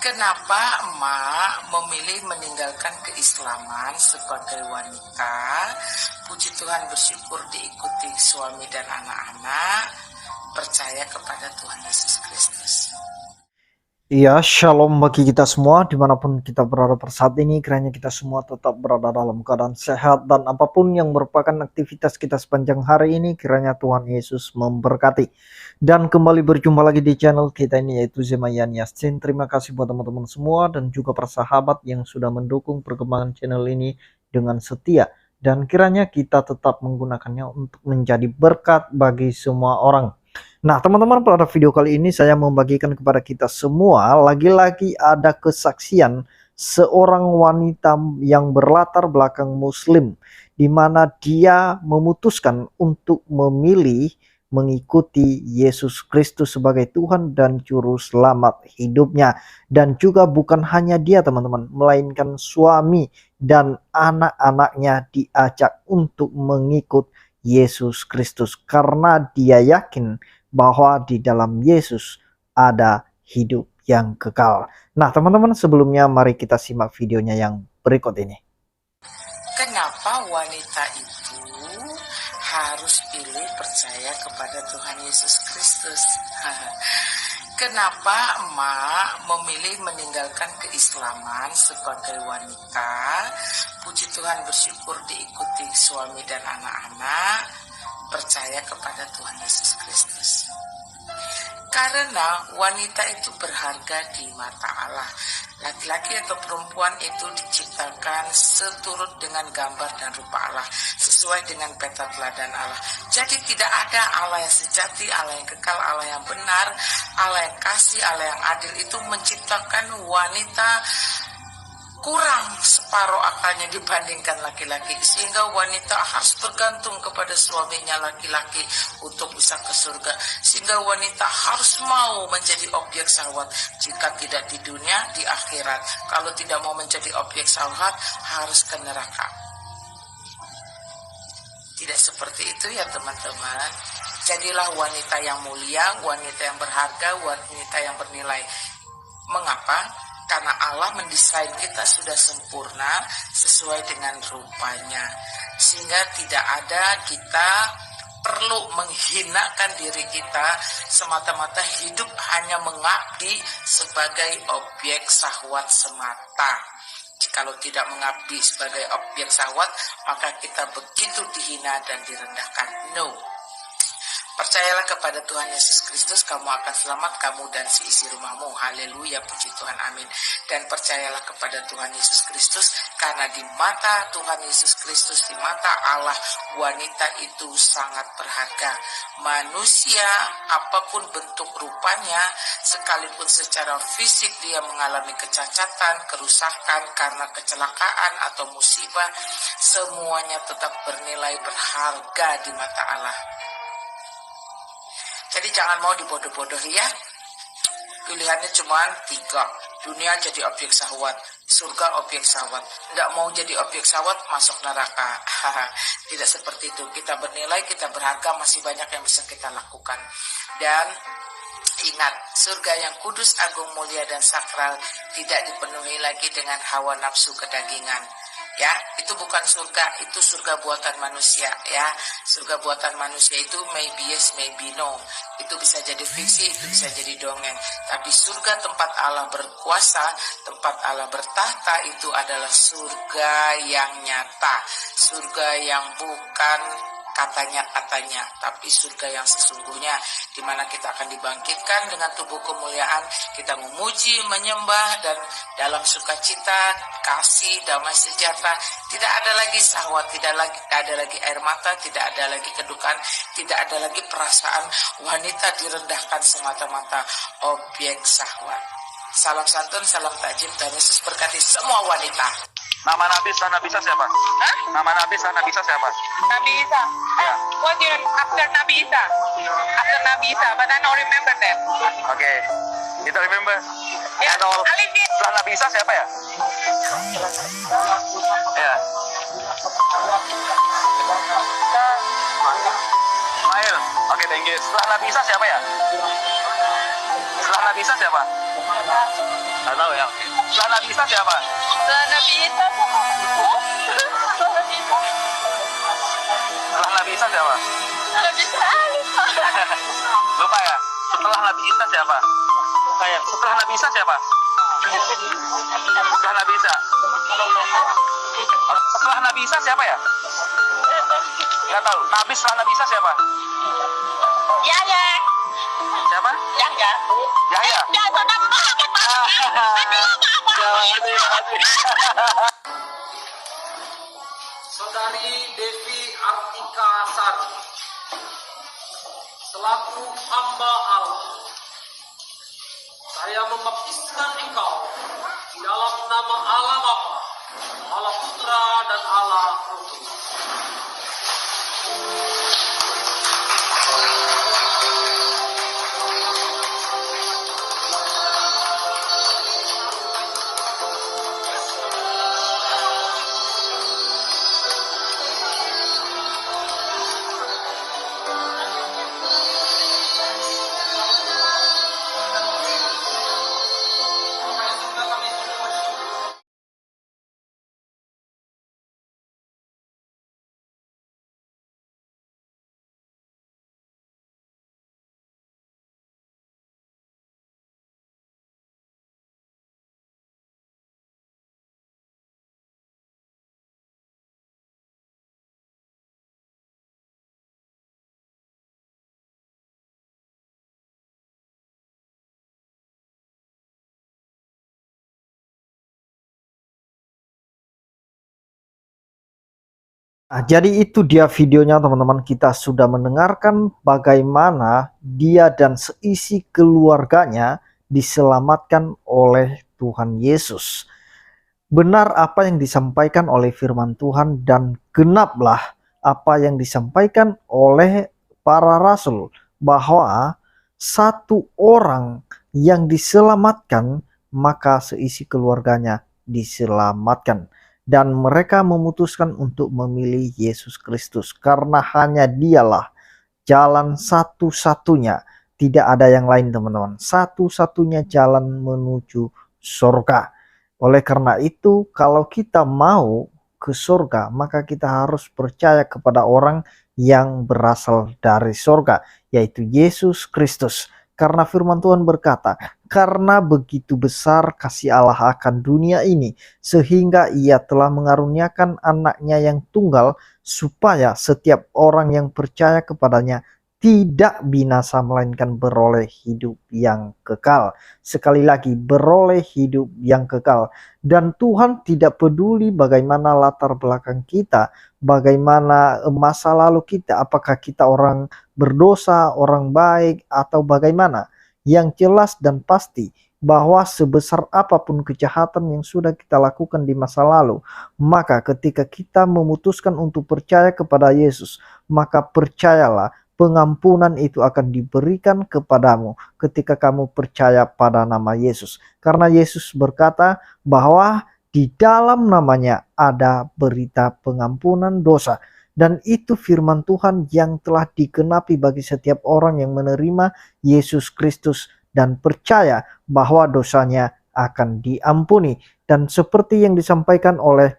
Kenapa emak memilih meninggalkan keislaman sebagai wanita? Puji Tuhan, bersyukur diikuti suami dan anak-anak, percaya kepada Tuhan Yesus Kristus. Iya, shalom bagi kita semua dimanapun kita berada pada saat ini. Kiranya kita semua tetap berada dalam keadaan sehat dan apapun yang merupakan aktivitas kita sepanjang hari ini, kiranya Tuhan Yesus memberkati. Dan kembali berjumpa lagi di channel kita ini, yaitu Zemayan Yasin. Terima kasih buat teman-teman semua dan juga para sahabat yang sudah mendukung perkembangan channel ini dengan setia. Dan kiranya kita tetap menggunakannya untuk menjadi berkat bagi semua orang. Nah, teman-teman, pada video kali ini saya membagikan kepada kita semua, lagi-lagi ada kesaksian seorang wanita yang berlatar belakang Muslim, di mana dia memutuskan untuk memilih mengikuti Yesus Kristus sebagai Tuhan dan Juru Selamat hidupnya. Dan juga bukan hanya dia, teman-teman, melainkan suami dan anak-anaknya diajak untuk mengikut Yesus Kristus karena dia yakin bahwa di dalam Yesus ada hidup yang kekal. Nah, teman-teman, sebelumnya mari kita simak videonya yang berikut ini. Kenapa wanita itu harus pilih percaya kepada Tuhan Yesus Kristus? Kenapa emak memilih meninggalkan keislaman sebagai wanita? Puji Tuhan, bersyukur diikuti suami dan anak-anak, percaya kepada Tuhan Yesus Kristus. Karena wanita itu berharga di mata Allah. Laki-laki atau perempuan itu diciptakan seturut dengan gambar dan rupa Allah, sesuai dengan peta teladan Allah. Jadi tidak ada Allah yang sejati, Allah yang kekal, Allah yang benar, Allah yang kasih, Allah yang adil itu menciptakan wanita kurang separuh akalnya dibandingkan laki-laki, sehingga wanita harus bergantung kepada suaminya laki-laki untuk bisa ke surga, sehingga wanita harus mau menjadi objek syahwat, jika tidak di dunia, di akhirat. Kalau tidak mau menjadi objek syahwat, harus ke neraka. Tidak seperti itu ya teman-teman. Jadilah wanita yang mulia, wanita yang berharga, wanita yang bernilai. Mengapa? Karena Allah mendesain kita sudah sempurna sesuai dengan rupanya. Sehingga tidak ada kita perlu menghinakan diri kita semata-mata hidup hanya mengabdi sebagai objek syahwat semata. Jikalau tidak mengabdi sebagai objek syahwat, maka kita begitu dihina dan direndahkan. No. Percayalah kepada Tuhan Yesus Kristus, kamu akan selamat, kamu dan seisi rumahmu. Haleluya, puji Tuhan, amin. Dan percayalah kepada Tuhan Yesus Kristus, karena di mata Tuhan Yesus Kristus, di mata Allah, wanita itu sangat berharga. Manusia, apapun bentuk rupanya, sekalipun secara fisik dia mengalami kecacatan, kerusakan karena kecelakaan atau musibah, semuanya tetap bernilai berharga di mata Allah. Jadi jangan mau dibodoh-bodohi ya. Pilihannya cuma 3. Dunia jadi objek syahwat, surga objek syahwat. Nggak mau jadi objek syahwat, masuk neraka. Tidak seperti itu. Kita bernilai, kita berharga, masih banyak yang bisa kita lakukan. Dan ingat, surga yang kudus, agung, mulia, dan sakral tidak dipenuhi lagi dengan hawa nafsu kedagingan. Ya, itu bukan surga, itu surga buatan manusia ya. Surga buatan manusia itu maybe yes, maybe no. Itu bisa jadi fiksi, itu bisa jadi dongeng. Tapi surga tempat Allah berkuasa, tempat Allah bertahta, itu adalah surga yang nyata. Surga yang bukan katanya-katanya, tapi surga yang sesungguhnya, di mana kita akan dibangkitkan dengan tubuh kemuliaan, kita memuji, menyembah, dan dalam sukacita, kasih, damai sejahtera. Tidak ada lagi syahwat, tidak ada lagi air mata, tidak ada lagi kedukaan, tidak ada lagi perasaan wanita direndahkan semata-mata objek syahwat. Salam santun, salam takjub, dan Yesus berkati semua wanita. Nama Nabi setelah Nabi Isa siapa? Hah? Nama Nabi setelah Nabi Isa siapa? Nabi Isa. Ya. What do you after Nabi Isa? After Nabi Isa, but I don't remember that. Oke. Kita remember. Ya, Atau Alif. setelah Nabi Isa siapa ya? Ya. Ismail. Oke, thank you. Setelah Nabi Isa siapa ya? Setelah Nabi Isa siapa? Nggak tahu. tahu ya. Oke. Setelah Nabi Isa siapa? Setelah Nabi Isa siapa? Setelah Nabi Isa. Setelah Nabi Isa siapa? Nabi Isa lupa. Lupa ya. Setelah Nabi Isa siapa? Kayak setelah Nabi Isa siapa? Setelah Nabi Isa. Setelah Nabi Isa siapa ya? Nggak tahu. Nabi setelah Nabi Isa siapa? Ya ya. Siapa? Ya ya. Yahya. Ya Nabi Muhammad. Saudari Devi Artika Sari, selaku hamba Allah, saya membaptiskan engkau di dalam nama Allah Bapa, Allah Putra dan Allah Roh Kudus. Nah, jadi itu dia videonya teman-teman. Kita sudah mendengarkan bagaimana dia dan seisi keluarganya diselamatkan oleh Tuhan Yesus. Benar apa yang disampaikan oleh firman Tuhan dan genaplah apa yang disampaikan oleh para rasul, bahwa satu orang yang diselamatkan maka seisi keluarganya diselamatkan. Dan mereka memutuskan untuk memilih Yesus Kristus karena hanya dialah jalan satu-satunya. Tidak ada yang lain teman-teman. Satu-satunya jalan menuju surga. Oleh karena itu, kalau kita mau ke surga, maka kita harus percaya kepada orang yang berasal dari surga, yaitu Yesus Kristus. Karena firman Tuhan berkata, karena begitu besar kasih Allah akan dunia ini, sehingga ia telah mengaruniakan anaknya yang tunggal, supaya setiap orang yang percaya kepadanya tidak binasa, melainkan beroleh hidup yang kekal. Sekali lagi, beroleh hidup yang kekal. Dan Tuhan tidak peduli bagaimana latar belakang kita, bagaimana masa lalu kita, apakah kita orang berdosa, orang baik, atau bagaimana. Yang jelas dan pasti bahwa sebesar apapun kejahatan yang sudah kita lakukan di masa lalu, maka ketika kita memutuskan untuk percaya kepada Yesus, maka percayalah, pengampunan itu akan diberikan kepadamu ketika kamu percaya pada nama Yesus. Karena Yesus berkata bahwa di dalam namanya ada berita pengampunan dosa. Dan itu firman Tuhan yang telah digenapi bagi setiap orang yang menerima Yesus Kristus dan percaya bahwa dosanya akan diampuni. Dan seperti yang disampaikan oleh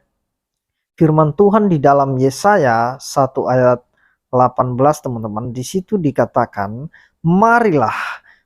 firman Tuhan di dalam Yesaya 1 ayat 18 teman-teman, di situ dikatakan, marilah,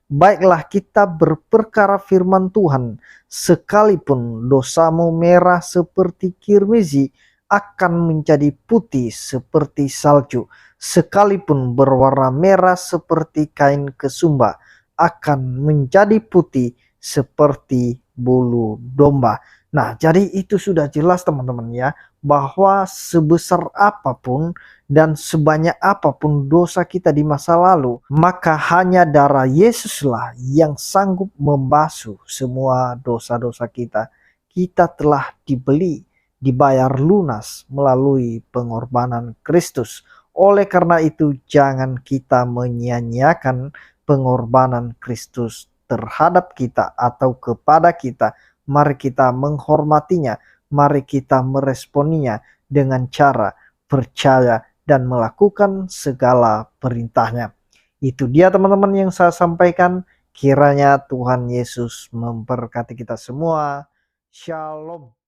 baiklah kita berperkara firman Tuhan, sekalipun dosamu merah seperti kirmizi, akan menjadi putih seperti salju, sekalipun berwarna merah seperti kain kesumba, akan menjadi putih seperti bulu domba. Nah, jadi itu sudah jelas teman-teman ya, bahwa sebesar apapun dan sebanyak apapun dosa kita di masa lalu, maka hanya darah Yesuslah yang sanggup membasuh semua dosa-dosa kita. Kita telah dibeli, dibayar lunas melalui pengorbanan Kristus. Oleh karena itu, jangan kita menyia-nyiakan pengorbanan Kristus terhadap kita atau kepada kita. Mari kita menghormatinya, mari kita meresponinya dengan cara percaya dan melakukan segala perintahnya. Itu dia teman-teman yang saya sampaikan. Kiranya Tuhan Yesus memberkati kita semua. Shalom.